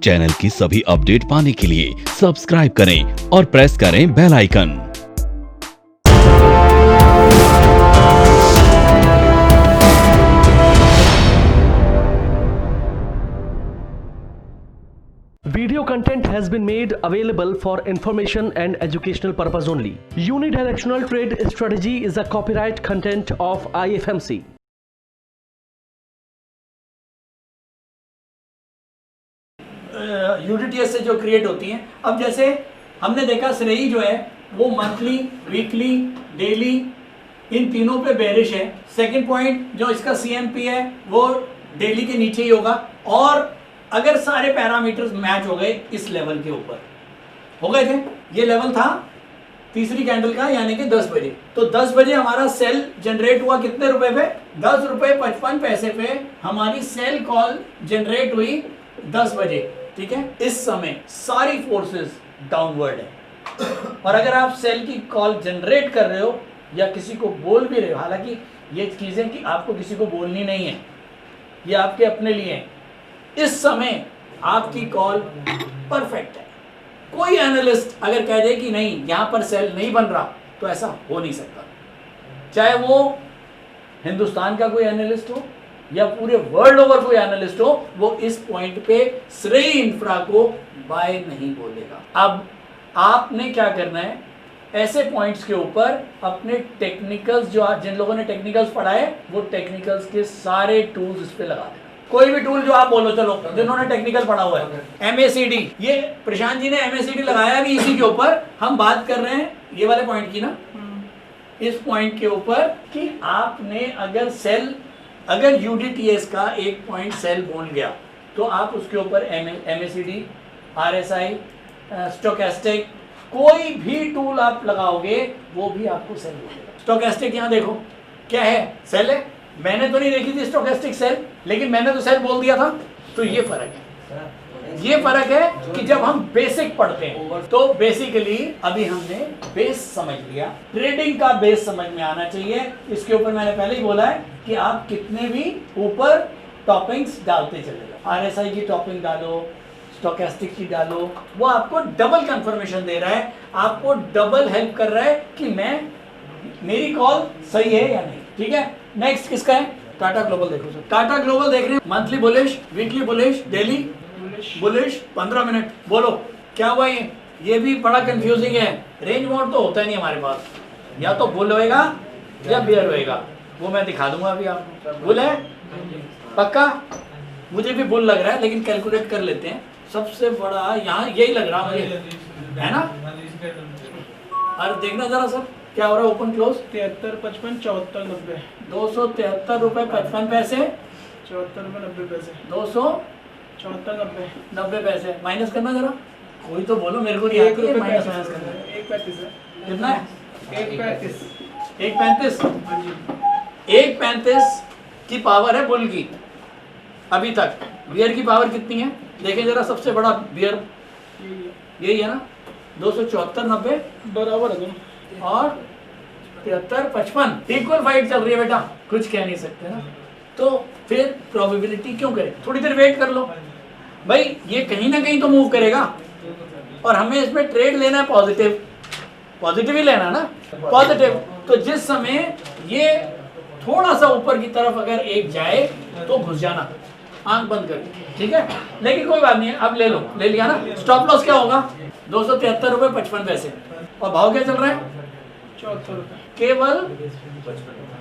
Channel की सभी update पाने के लिए सब्सक्राइब करें और प्रेस करें bell icon. Video content has been made available for information and educational purpose only. Unidirectional trade strategy is a copyright content of IFMC. UDTS से जो क्रिएट होती हैं, अब जैसे हमने देखा श्रेयी जो है वो मंथली, वीकली, डेली इन तीनों पे बेरिश है। सेकंड पॉइंट जो इसका सीएमपी है वो डेली के नीचे ही होगा, और अगर सारे पैरामीटर्स मैच हो गए इस लेवल के ऊपर हो गए थे, ये लेवल था तीसरी कैंडल का, यानी कि 10 बजे। तो 10 बजे हमारा सेल जनरेट हुआ कितने रुपए पे? 10 रुपए 55 पैसे पे हमारी सेल कॉल जनरेट हुई 10 बजे। ठीक है, इस समय सारी फोर्सेस डाउनवर्ड है, और अगर आप सेल की कॉल जनरेट कर रहे हो या किसी को बोल भी रहे हो, हालांकि ये चीजें कि आपको किसी को बोलनी नहीं है, ये आपके अपने लिए है, इस समय आपकी कॉल परफेक्ट है। कोई एनालिस्ट अगर कह दे कि नहीं यहां पर सेल नहीं बन रहा, तो ऐसा हो नहीं सकता, चाहे वो हिंदुस्तान का कोई एनालिस्ट हो या पूरे वर्ल्ड ओवर कोई एनालिस्ट हो, वो इस पॉइंट पे श्रेय इंफ्रा को बाय नहीं बोलेगा। अब आपने क्या करना है, ऐसे पॉइंट्स के ऊपर अपने टेक्निकल्स, जो जिन लोगों ने टेक्निकल्स पढ़ा है वो टेक्निकल्स के सारे टूल्स इस पे लगा देना। कोई भी टूल जो आप बोलो, चलो जिन्होंने टेक्निकल पढ़ा हुआ है, MACD, ये प्रशांत जी ने MACD लगाया भी इसी के ऊपर। हम बात कर रहे हैं ये वाले पॉइंट की ना, इस पॉइंट के ऊपर कि आपने अगर यूडीटीएस का एक पॉइंट सेल बोल गया तो आप उसके ऊपर MACD, RSI, स्टोकेस्टिक, कोई भी टूल आप लगाओगे वो भी आपको सेल बोलेगा। स्टोकेस्टिक यहाँ देखो क्या है, सेल है। मैंने तो नहीं देखी थी स्टोकेस्टिक सेल, लेकिन मैंने तो सेल बोल दिया था। तो ये फर्क है, ये फर्क है कि जब हम बेसिक पढ़ते हैं तो बेसिकली अभी हमने बेस समझ लिया, ट्रेडिंग का बेस समझ में आना चाहिए। इसके ऊपर मैंने पहले ही बोला है कि आप कितने भी ऊपर टॉपिंग्स डालते चले जाओ, RSI की टॉपिंग डालो, स्टोकेस्टिक की डालो, वो आपको डबल कंफर्मेशन दे रहा है, आपको डबल हेल्प कर रहा है कि मेरी कॉल सही है या नहीं। ठीक है, नेक्स्ट किसका है? टाटा ग्लोबल देखो सर, टाटा ग्लोबल देख रहे हैं, monthly bullish, weekly bullish, daily bullish, 15 minute. बोलो क्या हुआ? ये भी बड़ा कंफ्यूजिंग है। रेंज मोड तो होता ही नहीं हमारे पास, या तो बुल होएगा या बियर होएगा, वो मैं दिखा दूंगा अभी आपको। बुल है पक्का? मुझे भी बुल लग रहा है, लेकिन कैलकुलेट कर लेते हैं। सबसे बड़ा यहाँ यही लग रहा मुझे, है ना? अरे देखना जरा सर क्या हो रहा है, ओपन क्लोज 73, 55, 74, 90, 273 रुपए 55 पैसे, 74 रुपये 90 पैसे, 274, 90 90 पैसे। माइनस करना जरा, कोई तो बोलो, मेरे को नहीं आती है माइनस करना। 1.35 है। कितना है? 1.35, 1.35, 1.35 की पावर है बुल की अभी तक। बियर की पावर कितनी है देखें जरा, सबसे बड़ा बियर यही है ना, 274, 90 बराबर है दोनों, और 73, 55 इक्वल फाइट चल रही है बेटा, कुछ कह नहीं सकते ना। तो फिर प्रोबेबिलिटी क्यों करें, थोड़ी देर वेट कर लो भाई, ये कहीं ना कहीं तो मूव करेगा, और हमें इसमें ट्रेड लेना है पॉजिटिव, पॉजिटिव ही लेना ना, पॉजिटिव। तो जिस समय ये थोड़ा सा ऊपर की तरफ अगर एक जाए तो घुस जाना, आंख बंद करके, ठीक है। लेकिन कोई बात नहीं है, अब ले लो, ले लिया ना। स्टॉप लॉस क्या होगा? 273 रुपए 55 पैसे, और भाव क्या चल रहा है? 74 रुपये, केवल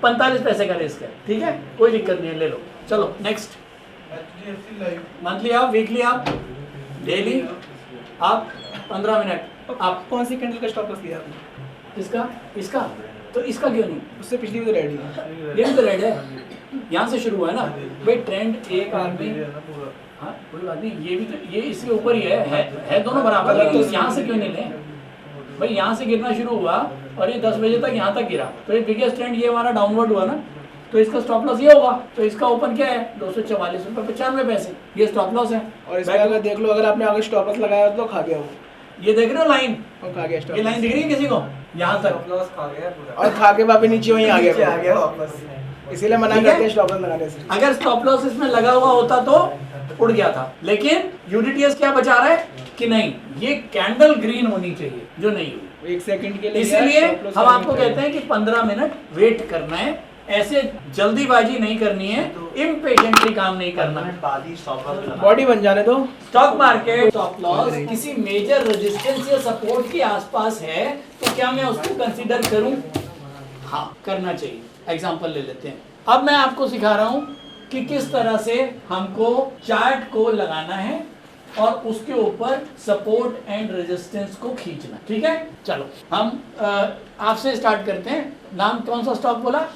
45 पैसे का रिस्क है। ठीक है, कोई दिक्कत नहीं है, ले लो। चलो नेक्स्ट, मंथली आप, वीकली आप, डेली आप, 15 मिनट आप। कौन सी कैंडल का स्टॉप लॉस लिया आपने? इसका तो इसका क्यों नहीं? उससे पिछली भी तो रेड है, ये भी तो रेड है, यहाँ से शुरू हुआ है ना भाई ट्रेंड। एक आदमी, हाँ कोई बात नहीं, ये भी तो, ये इसके ऊपर ही है दोनों बराबर, लेकिन यहाँ से क्यों नहीं लें भाई? यहाँ से गिरना शुरू हुआ और ये 10 बजे तक यहाँ तक गिरा, तो ये बिगेस्ट ट्रेंड ये हमारा डाउनवर्ड हुआ ना, तो इसका स्टॉप लॉस ये होगा। तो इसका ओपन क्या है? 244 रुपए 95 पैसे, ये स्टॉप लॉस है। और इसमें अगर देख लो, अगर आपने आगे स्टॉप लॉस लगाया तो खा गया वो, ये देख रहे हो लाइन, खा गया स्टॉप, ये लाइन दिख रही है किसी को? यहाँ तक लॉस खा गया और खा के वापस नीचे वहीं आ गया वापस, इसीलिए मना करते हैं स्टॉप लॉस लगाने से। अगर स्टॉप लॉस इसमें लगा हुआ होता तो उड़ गया था, लेकिन यूडीटीएस क्या बचा रहा है कि नहीं, ये कैंडल ग्रीन होनी चाहिए जो नहीं हुई। 1 सेकंड के लिए इसीलिए stop loss हम आपको करना है। कहते हैं कि 15 मिनट वेट करना है, ऐसे जल्दीबाजी नहीं करनी है, इम्पेशेंटली काम नहीं करना है। बॉडी बन जाने दो। स्टॉक मार्केट स्टॉप लॉस किसी मेजर रेजिस्टेंस या सपोर्ट के आसपास है तो क्या मैं उसको कंसीडर करूं? हाँ, करना चाहिए। एग्जांपल ले लेते हैं। अब मैं आपको सिखा रहा हूं कि किस तरह से हमको चार्ट को लगाना है और उसके ऊपर सपोर्ट एंड रेजिस्टेंस को खींचना। ठीक है, चलो हम आपसे स्टार्ट करते हैं। नाम कौन सा स्टॉक बोला?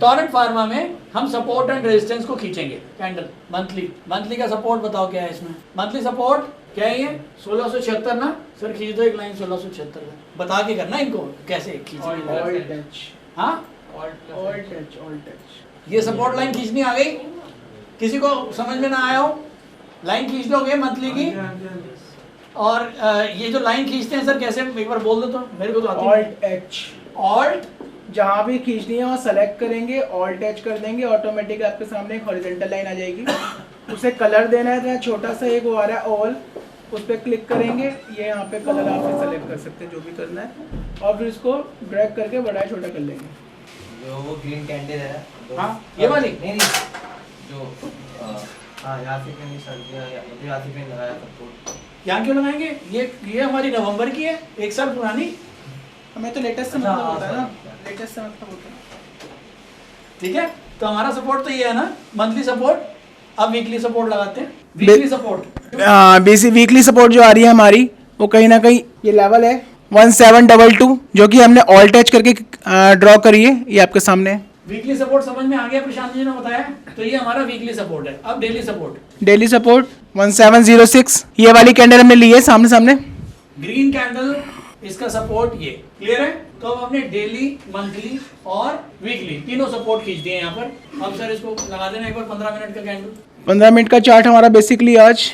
टोरेंट फार्मा में हम सपोर्ट एंड रेजिस्टेंस को खींचेंगे। कैंडल मंथली का सपोर्ट बताओ क्या है इसमें? मंथली सपोर्ट क्या है? ये 1676 ना सर, खींच दो एक लाइन 1676 बता के करना इनको कैसे खींचेंगे। ऑल टच, हाँ, ऑल टच। ये सपोर्ट लाइन खींचनी आ गई? किसी को समझ में ना आया हो? लाइन खींच लोगे मंथली की, और ये जो लाइन खींचते हैं सर कैसे, एक बार बोल दो तो मेरे को तो आती है। ऑल्ट एच, ऑल्ट जहाँ भी खींचनी है वहाँ सेलेक्ट करेंगे, ऑल्ट एच कर देंगे, ऑटोमेटिक आपके सामने एक हॉरिजॉन्टल लाइन आ जाएगी। उसे कलर देना है, तो यहाँ छोटा सा एक वो आ रहा है ऑल, उस पर क्लिक करेंगे, ये यहाँ पे कलर आप सेलेक्ट कर सकते हैं जो भी करना है, और फिर इसको ड्रैग करके बड़ा छोटा कर लेंगे। जो वो ग्रीन कैंडल है, हाँ, ये वाली? नहीं जो हाँ यहाँ से कहीं सर्दियाँ यहाँ से कहीं लगाया सपोर्ट। यहाँ क्यों लगाएंगे? ये हमारी नवंबर की है, 1 साल पुरानी। हमें तो लेटेस्ट से अच्छा, मतलब होता है ना, हाँ, लेटेस्ट से मतलब होता है। ठीक है, तो हमारा सपोर्ट तो ये है ना, मंथली सपोर्ट। अब वीकली सपोर्ट लगाते हैं। Weekly support, basic weekly support जो आ रही है हमारी, वो कहीं ना कहीं ये लेवल है 1722, जो कि हमने ऑल टच करके ड्रॉ करी है, ये आपके सामने है। वीकली सपोर्ट समझ में आ गया? प्रशांत जी ने बताया, तो ये हमारा वीकली सपोर्ट है। अब डेली सपोर्ट, डेली सपोर्ट 1706, ये वाली कैंडल हमने ली है सामने। ग्रीन कैंडल, इसका सपोर्ट ये क्लियर है। तो अब हमने डेली, मंथली और वीकली तीनों सपोर्ट खींच दिए यहाँ पर। अब सर इसको लगा देना एक बार 15 मिनट का कैंडल। 15 मिनट का चार्ट हमारा बेसिकली आज,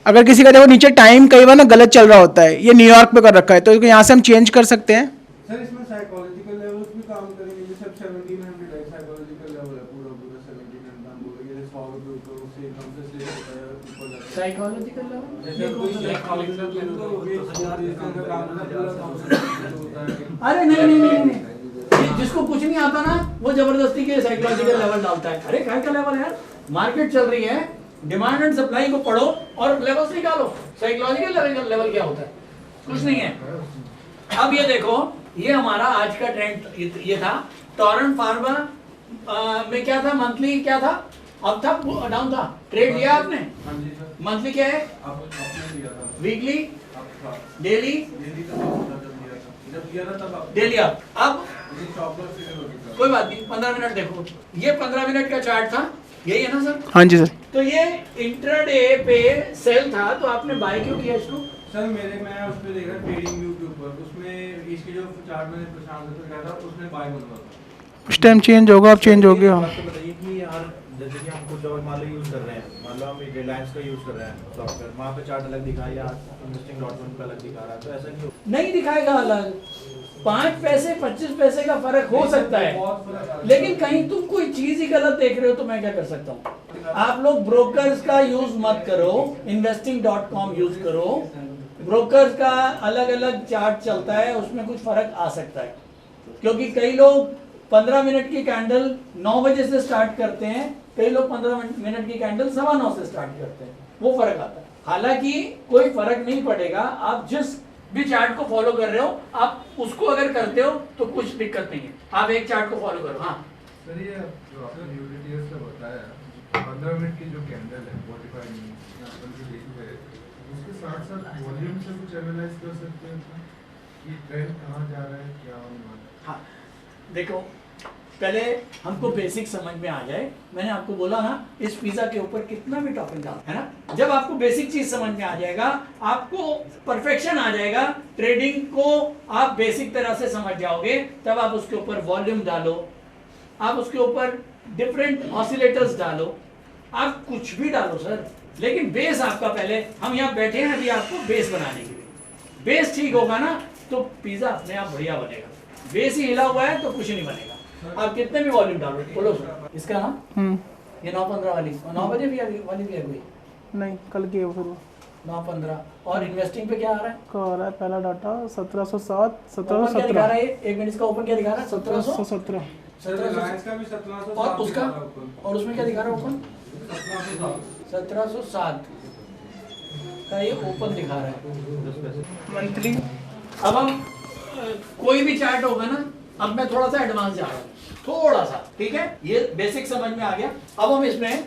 अगर किसी का देखो नीचे टाइम कई बार ना गलत चल रहा होता है, ये न्यूयॉर्क पे कर रखा है, तो यहाँ से हम चेंज कर सकते हैं। सर इसमें साइकोलॉजिकल लेवल्स भी काम करेंगे, जैसे अब 1700 है, साइकोलॉजिकल लेवल है पूरा 1700 हम बोलेंगे, जैसे 100 रुपये ऊपर उससे एकदम से स्लिप होता है ऊपर जाता है। साइकोलॉजिकल लेवल, जैसे कोई साइकोलॉजिकल लेवल तो ये इसका काम होता है। अरे नहीं, जिसको कुछ नहीं आता ना वो जबरदस्ती के साइकोलॉजिकल लेवल डालता है। अरे क्या लेवल है यार, मार्केट चल रही है, डिमांड एंड सप्लाई को पढ़ो और लेवल्स निकालो। साइकोलॉजिकल लेवल क्या होता है? कुछ नहीं है। अब ये देखो, ये हमारा आज का ट्रेंड ये था। टोरेंट फार्मा में क्या था? मंथली क्या था? अब था डाउन था। ट्रेड लिया आपने? मंथली क्या है? Weekly, daily, daily up. अब कोई बात नहीं, 15 मिनट देखो, ये 15 मिनट का चार्ट था, यही है ना सर? हाँ जी सर। तो ये इंट्राडे पे सेल था, तो आपने बाय क्यों किया इसको? सर मैं उस पे देखा ट्रेडिंग व्यू के ऊपर, उसमें इसकी जो चार्ट मैंने प्रशांत से देखा था उसमें बाय बनवा था। उस टाइम चेंज होगा, अब चेंज हो गया। बात तो बताइए कि यार जैसे कि हम कुछ और मान लो यूज़ कर रहे हैं, मान लो हम रिलायंस का यूज़ कर रहे हैं सॉफ्टवेयर, वहाँ पे चार्ट अलग दिखा या investing.com पे अलग दिखा रहा है, तो ऐसा क्यों? नहीं दिखाएगा अलग। 5 पैसे 25 पैसे का फर्क हो सकता है, लेकिन कहीं तुम कोई चीज ही गलत देख रहे हो तो मैं क्या कर सकता हूँ? आप लोग ब्रोकर्स का यूज मत करो, investing.com यूज करो। ब्रोकर्स का अलग अलग चार्ट चलता है, उसमें कुछ फर्क आ सकता है, क्योंकि कई लोग 15 मिनट की कैंडल 9 बजे से स्टार्ट करते हैं, कई लोग 15 मिनट की कैंडल 9:15 से स्टार्ट करते हैं, वो फर्क आता है। हालांकि कोई फर्क नहीं पड़ेगा, आप जिस भी चार्ट को फॉलो कर रहे हो आप उसको अगर करते हो तो कुछ दिक्कत नहीं है। आप एक चार्ट को फॉलो करो। हाँ सर, ये जो आपने यूडीटीएस का बताया 15 मिनट की जो कैंडल है 45 मिनट, उसके साथ साथ वॉल्यूम से कुछ एनालाइज कर सकते हैं कि ट्रेंड कहाँ जा रहा है, क्या होने वाला है? हाँ, देखो पहले हमको बेसिक समझ में आ जाए। मैंने आपको बोला ना, इस पिज्जा के ऊपर कितना भी टॉपिंग डाल, है ना। जब आपको बेसिक चीज समझ में आ जाएगा, आपको परफेक्शन आ जाएगा, ट्रेडिंग को आप बेसिक तरह से समझ जाओगे, तब आप उसके ऊपर वॉल्यूम डालो, आप उसके ऊपर डिफरेंट ऑसिलेटर्स डालो, आप कुछ भी डालो सर, लेकिन बेस आपका पहले, हम यहाँ बैठे हैं अभी आपको बेस बनाने के लिए। बेस ठीक होगा ना तो पिज्जा अपने आप बढ़िया बनेगा। बेस ही हिला हुआ है तो कुछ नहीं बनेगा। आप कितने भी वॉल्यूम डालो, बोलो सर। इसका ना ये 9:15 वाली 9 बजे भी वाली भी है कोई नहीं, कल की है वो फिर वो 9:15। और इन्वेस्टिंग पे क्या आ रहा है? का आ रहा है पहला डाटा 1707 ओपन क्या दिखा 1717 रहा है? एक मिनट, इसका ओपन क्या दिखा रहा है? 1717 रिलायंस का भी 1700 और उसका और उसमें क्या दिखा रहा है ओपन? 1707 का ये ओपन दिखा रहा है मंथली। अब हम कोई भी चार्ट होगा ना, अब मैं थोड़ा सा एडवांस जा रहा हूँ, थोड़ा सा, ठीक है? ये बेसिक समझ में आ गया। अब हम इसमें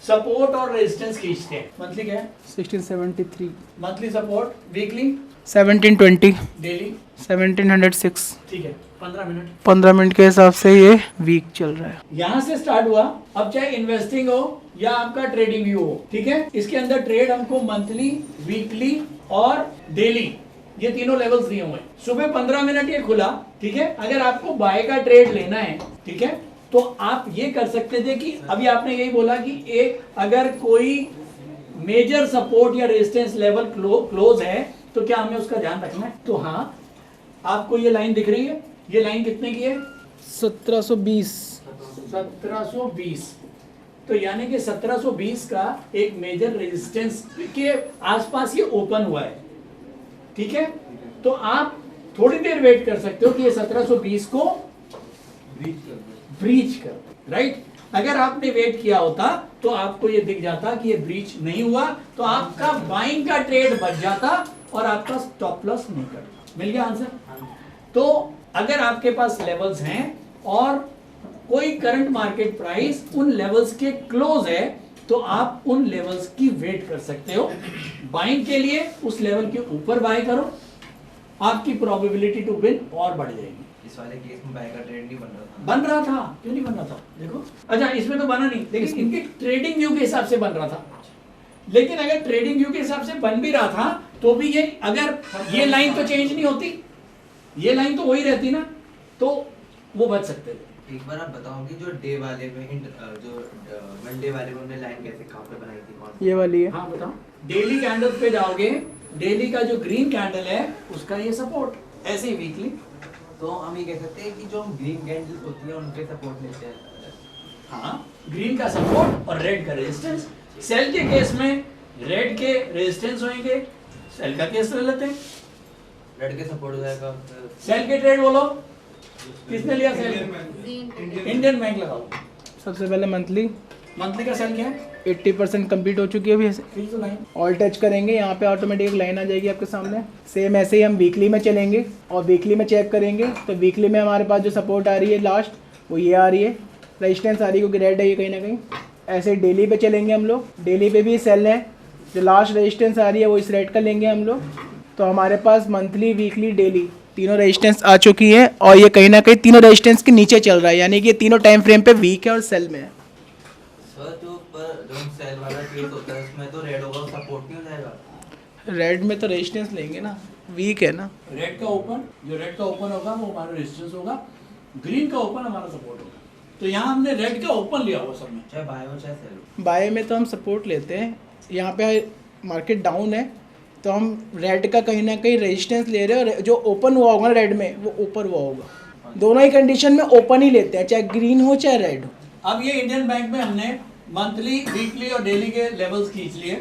सपोर्ट और रेजिस्टेंस खींचते हैं। मंथली क्या है? 1673 मंथली सपोर्ट, वीकली, 1720 डेली, 1706। ठीक है। 15 मिनट 15 मिनट के हिसाब से ये वीक चल रहा है। यहाँ से स्टार्ट हुआ। अब चाहे इन्वेस्टिंग हो या आपका ट्रेडिंग व्यू हो, ठीक है? इसके अंदर ट्रेड हमको मंथली, वीकली और डेली, ये तीनों लेवल्स दिए हुए हैं। सुबह 15 मिनट ये खुला, ठीक है? अगर आपको बाय का ट्रेड लेना है, ठीक है, तो आप ये कर सकते थे कि अभी आपने यही बोला कि एक अगर कोई मेजर सपोर्ट या रेजिस्टेंस लेवल क्लोज है तो क्या हमें उसका ध्यान रखना है? तो हाँ, आपको ये लाइन दिख रही है, ये लाइन कितने की है? 1720। 1720। तो यानी कि 1720 का एक मेजर रेजिस्टेंस के आसपास ये ओपन हुआ है, ठीक है? तो आप थोड़ी देर वेट कर सकते हो कि ये 1720 को ब्रीच कर, राइट? अगर आपने वेट किया होता तो आपको ये दिख जाता कि ये ब्रीच नहीं हुआ, तो आपका बाइंग का ट्रेड बच जाता और आपका स्टॉप लॉस नहीं करता। मिल गया आंसर? तो अगर आपके पास लेवल्स हैं और कोई करंट मार्केट प्राइस उन लेवल्स के क्लोज है, तो आप उन लेवल्स की वेट कर सकते हो। बाइंग के लिए उस लेवल के ऊपर बाय करो, आपकी प्रोबेबिलिटी टू विन और बढ़ जाएगी। इस वाले केस में बाय का ट्रेड नहीं बन रहा था। बन रहा था, क्यों नहीं बन रहा था? देखो, अच्छा इसमें तो बना नहीं, लेकिन इनके ट्रेडिंग व्यू के हिसाब से बन रहा था। लेकिन अगर ट्रेडिंग व्यू के हिसाब से बन भी रहा था तो भी ये, अगर ये लाइन तो चेंज नहीं होती, ये लाइन तो वही रहती ना, तो वो बच सकते थे। एक बार आप बताओ कि जो डे वाले में जो मंडे वाले में हमने लाइन कैसे कहाँ पे बनाई थी, कौन सी? ये वाली है। हाँ बताओ। डेली कैंडल पे जाओगे, डेली का जो ग्रीन कैंडल है उसका ये सपोर्ट, ऐसे ही वीकली। तो हम ये कह सकते हैं कि जो ग्रीन कैंडल्स होती है उनके सपोर्ट लेते हैं। हाँ, ग्रीन का सपोर्ट और रेड का रेजिस्टेंस। सेल के केस में रेड के रेजिस्टेंस होंगे, सेल का केस ले लेते हैं। रेड के सपोर्ट हो जाएगा। सेल के ट्रेड बोलो, किसने लिया सेल? इंडियन बैंक लगाओ। सबसे पहले मंथली मंथली का सेल क्या है? 80% कंप्लीट हो चुकी है अभी। 309। ऑल टच करेंगे, यहाँ पे ऑटोमेटिक लाइन आ जाएगी आपके सामने। सेम ऐसे ही हम वीकली में चलेंगे और वीकली में चेक करेंगे, तो वीकली में हमारे पास जो सपोर्ट आ रही है लास्ट, वो ये आ रही है। रेजिस्टेंस आ रही है क्योंकि रेड है ये कहीं ना कहीं। ऐसे डेली पे चलेंगे हम लोग, डेली पे भी सेल है, जो लास्ट रेजिस्टेंस आ रही है वो इस रेड का लेंगे हम लोग। तो हमारे पास मंथली, वीकली, डेली तीनों रेजिस्टेंस आ चुकी है और ये कहीं ना कहीं तीनों रेजिस्टेंस के नीचे चल रहा है, यानी कि ये तीनों टाइम फ्रेम पे वीक है और सेल में है। सर जो सेल वाला केस होता है उसमें तो रेड होगा, सपोर्ट नहीं हो जाएगा। रेड में तो रेजिस्टेंस लेंगे ना, वीक है ना। रेड का ओपन, जो रेड का ओपन होगा वो हमारा रेजिस्टेंस होगा, ग्रीन का ओपन हमारा सपोर्ट होगा। तो यहाँ हमने रेड का ओपन लिया हुआ सब में, चाहे बाय हो चाहे सेल हो। बाय में तो हम सपोर्ट लेते हैं, यहाँ पे मार्केट डाउन है तो हम रेड का कहीं ना कहीं रेजिस्टेंस ले रहे हैं और जो ओपन हुआ होगा रेड में वो ऊपर हुआ होगा। दोनों ही कंडीशन में ओपन ही लेते हैं, चाहे ग्रीन हो चाहे रेड हो। अब ये इंडियन बैंक में हमने मंथली, वीकली और डेली के लेवल्स खींच लिए।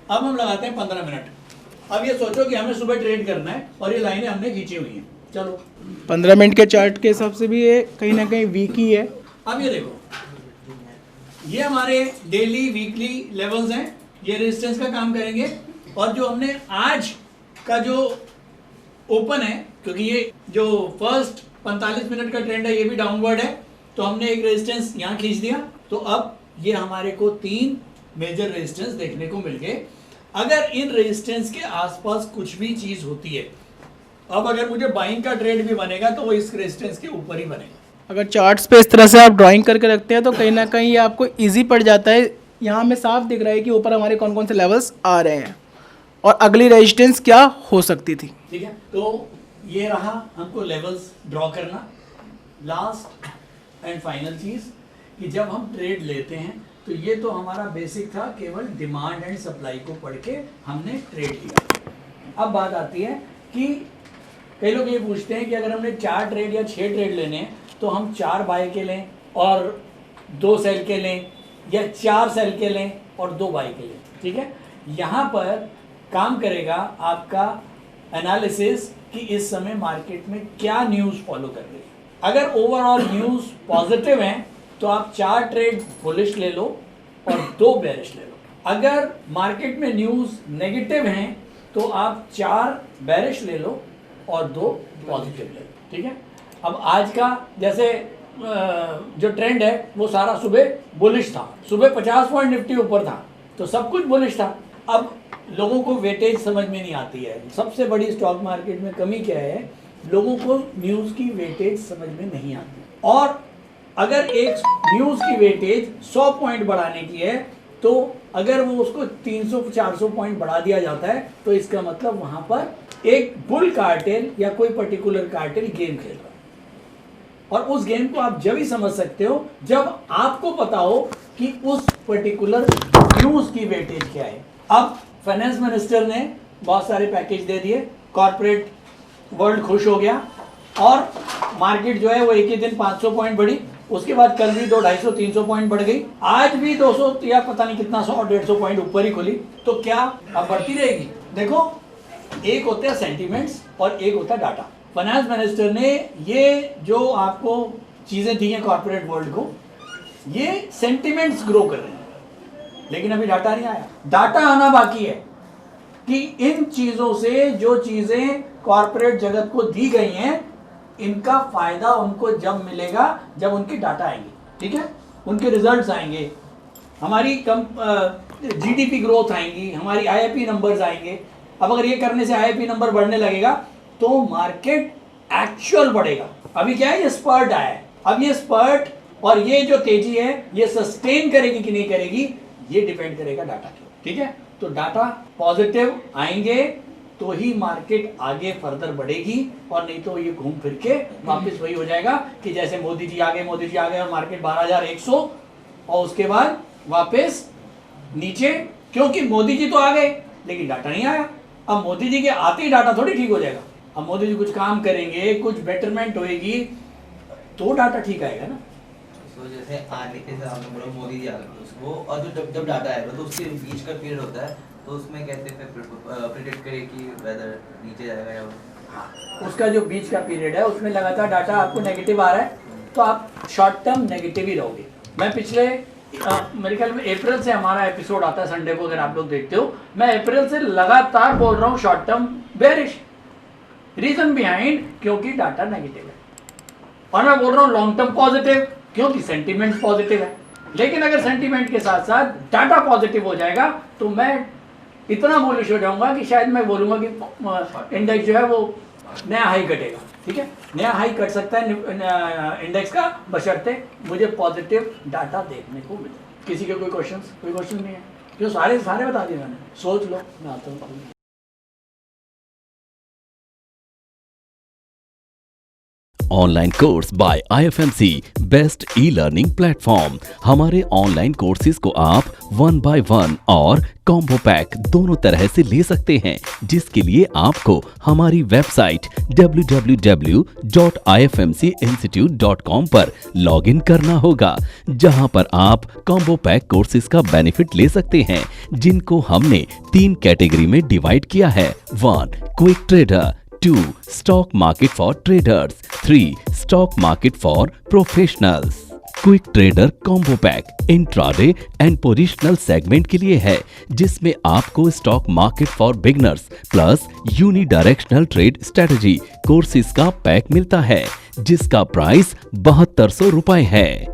अब हम लगाते हैं 15 मिनट। अब ये सोचो कि हमें सुबह ट्रेड करना है और ये लाइनें हमने खींची हुई हैं। चलो 15 मिनट के चार्ट के हिसाब से भी ये कहीं ना कहीं वीक ही है। अब ये देखो, ये हमारे डेली, वीकली लेवल्स हैं, ये रेजिस्टेंस का काम करेंगे। और जो हमने आज का जो ओपन है, क्योंकि ये जो फर्स्ट 45 मिनट का ट्रेंड है ये भी डाउनवर्ड है, तो हमने एक रेजिस्टेंस यहाँ खींच दिया। तो अब ये हमारे को 3 मेजर रेजिस्टेंस देखने को मिल गए। अगर इन रेजिस्टेंस के आसपास कुछ भी चीज होती है, अब अगर मुझे बाइंग का ट्रेड भी बनेगा तो वो इस रेजिस्टेंस के ऊपर ही बनेगा। अगर चार्ट्स पे इस तरह से आप ड्राइंग करके रखते हैं तो कहीं ना कहीं ये आपको इजी पड़ जाता है। यहाँ में साफ दिख रहा है कि ऊपर हमारे कौन कौन से लेवल्स आ रहे हैं और अगली रेजिस्टेंस क्या हो सकती थी। ठीक है, तो ये रहा हमको लेवल्स ड्रॉ करना। लास्ट एंड फाइनल चीज कि जब हम ट्रेड लेते हैं तो ये तो हमारा बेसिक था, केवल डिमांड एंड सप्लाई को पढ़ के हमने ट्रेड किया। अब बात आती है कि कई लोग ये पूछते हैं कि अगर हमने 4 ट्रेड या 6 ट्रेड लेने हैं तो हम 4 बाय के लें और 2 सेल के लें या 4 सेल के लें और 2 बाई के लें, ठीक है। यहाँ पर काम करेगा आपका एनालिसिस कि इस समय मार्केट में क्या न्यूज़ फॉलो कर रही है। अगर ओवरऑल न्यूज़ पॉजिटिव हैं तो आप 4 ट्रेड बुलिश ले लो और 2 बेरिश ले लो। अगर मार्केट में न्यूज़ नेगेटिव हैं तो आप 4 बेरिश ले लो और 2 पॉजिटिव ले लो, ठीक है। अब आज का जैसे जो ट्रेंड है वो सारा सुबह बुलिश था, सुबह 50 पॉइंट निफ्टी ऊपर था तो सब कुछ बुलिश था। अब लोगों को वेटेज समझ में नहीं आती है। सबसे बड़ी स्टॉक मार्केट में कमी क्या है, लोगों को न्यूज़ की वेटेज समझ में नहीं आती। और अगर एक न्यूज़ की वेटेज 100 पॉइंट बढ़ाने की है तो अगर वो उसको 300-400 पॉइंट बढ़ा दिया जाता है तो इसका मतलब वहाँ पर एक बुल कार्टेल या कोई पर्टिकुलर कार्टेल गेम खेल रहा है। और उस गेम को आप जब ही समझ सकते हो जब आपको पता हो कि उस पर्टिकुलर न्यूज़ की वेटेज क्या है। अब फाइनेंस मिनिस्टर ने बहुत सारे पैकेज दे दिए, कॉर्पोरेट वर्ल्ड खुश हो गया और मार्केट जो है वो एक ही दिन 500 पॉइंट बढ़ी, उसके बाद कल भी 200-250-300 पॉइंट बढ़ गई, आज भी 200 या पता नहीं कितना 100-150 पॉइंट ऊपर ही खुली। तो क्या अब बढ़ती रहेगी? देखो, एक होते हैं सेंटिमेंट्स और एक होता है डाटा। फाइनेंस मिनिस्टर ने ये जो आपको चीज़ें दी हैं कॉर्पोरेट वर्ल्ड को, ये सेंटिमेंट्स ग्रो कर रहे हैं, लेकिन अभी डाटा नहीं आया। डाटा आना बाकी है कि इन चीज़ों से जो चीज़ें कॉर्पोरेट जगत को दी गई हैं इनका फायदा उनको जब मिलेगा जब उनकी डाटा आएंगे, ठीक है, उनके रिजल्ट्स आएंगे, हमारी जीडीपी ग्रोथ आएंगी, हमारी आईआईपी नंबर्स आएंगे। अब अगर ये करने से आईआईपी नंबर बढ़ने लगेगा तो मार्केट एक्चुअल बढ़ेगा। अभी क्या है, ये स्पर्ट आया है, अब ये स्पर्ट और ये जो तेजी है ये सस्टेन करेगी कि नहीं करेगी ये डिपेंड करेगा डाटा के, ठीक है। तो डाटा पॉजिटिव आएंगे तो ही मार्केट आगे फर्दर बढ़ेगी और नहीं तो ये घूम फिर के वापस वही हो जाएगा कि जैसे मोदी जी आ गए और मार्केट 12,100 और उसके बाद वापस नीचे, क्योंकि मोदी जी तो आ गए लेकिन डाटा नहीं आया। अब मोदी जी के आते ही डाटा थोड़ी ठीक हो जाएगा। अब मोदी जी कुछ काम करेंगे, कुछ बेटरमेंट होएगी तो डाटा ठीक आएगा ना। तो जैसे आने के सामने बोला मोदी जी आ गए उसको, और जो जब डाटा आएगा तो उसके बीच का पीरियड होता है तो उसमें कैसे प्रेडिक्ट करें कि वेदर नीचे जाएगा या उसका जो बीच का पीरियड है उसमें लगातार डाटा आपको नेगेटिव आ रहा है तो आप शॉर्ट टर्म नेगेटिव ही रहोगे। मैं पिछले मेरे ख्याल में अप्रैल से हमारा एपिसोड आता है संडे को, अगर आप लोग देखते हो, मैं अप्रैल से लगातार बोल रहा हूँ short term bearish. Reason behind क्योंकि डाटा नेगेटिव है, और मैं बोल रहा हूँ लॉन्ग टर्म पॉजिटिव क्योंकि सेंटीमेंट पॉजिटिव है। लेकिन अगर सेंटीमेंट के साथ साथ डाटा पॉजिटिव हो जाएगा तो मैं इतना बुलिश हो जाऊंगा कि शायद मैं बोलूंगा कि इंडेक्स जो है वो नया हाई कटेगा, ठीक है, नया हाई कट सकता है इंडेक्स का, बशर्ते मुझे पॉजिटिव डाटा देखने को मिले। किसी के कोई क्वेश्चन नहीं है? क्यों सारे बता दिए मैंने, सोच लो, मैं आता हूँ। Online course by IFMC best e-learning platform. हमारे ऑनलाइन कोर्सेज को आप 1 by 1 और कॉम्बो पैक दोनों तरह से ले सकते हैं, जिसके लिए आपको हमारी वेबसाइट www.ifmcinstitute.com पर लॉगिन करना होगा, जहां पर आप कॉम्बो पैक कोर्सेज का बेनिफिट ले सकते हैं, जिनको हमने 3 कैटेगरी में डिवाइड किया है। 1 quick trader, 2 stock market for traders, 3 stock market for professionals. Quick trader combo pack intraday and positional segment के लिए है, जिसमें आपको stock market for beginners plus unidirectional trade strategy courses का पैक मिलता है, जिसका प्राइस 7200 रुपए है।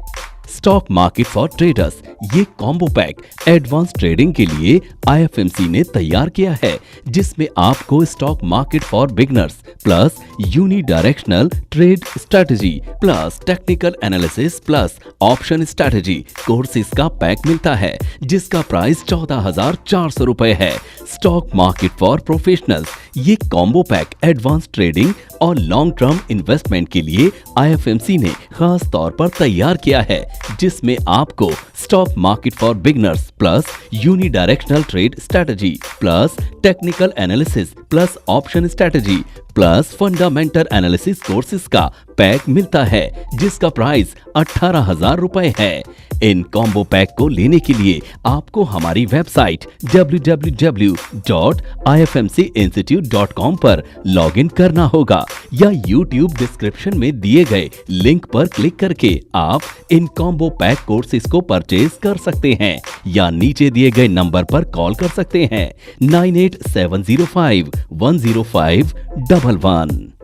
स्टॉक मार्केट फॉर ट्रेडर्स ये कॉम्बो पैक एडवांस ट्रेडिंग के लिए IFMC ने तैयार किया है, जिसमें आपको stock market for beginners plus unidirectional trade strategy plus technical analysis plus option strategy courses का पैक मिलता है, जिसका प्राइस 14,400 रुपए है। स्टॉक मार्केट फॉर प्रोफेशनल्स ये कॉम्बो पैक एडवांस ट्रेडिंग और लॉन्ग टर्म इन्वेस्टमेंट के लिए IFMC ने खास तौर पर तैयार किया है, जिसमें आपको stock market for beginners plus unidirectional trade strategy plus technical analysis plus option strategy plus fundamental analysis courses का पैक मिलता है, जिसका प्राइस 18,000 रुपए है। इन कॉम्बो पैक को लेने के लिए आपको हमारी वेबसाइट www.ifmcinstitute.com पर लॉगिन करना होगा या YouTube डिस्क्रिप्शन में दिए गए लिंक पर क्लिक करके आप इन कॉम्बो पैक कोर्सेज को परचेज कर सकते हैं या नीचे दिए गए नंबर पर कॉल कर सकते हैं 9870510511।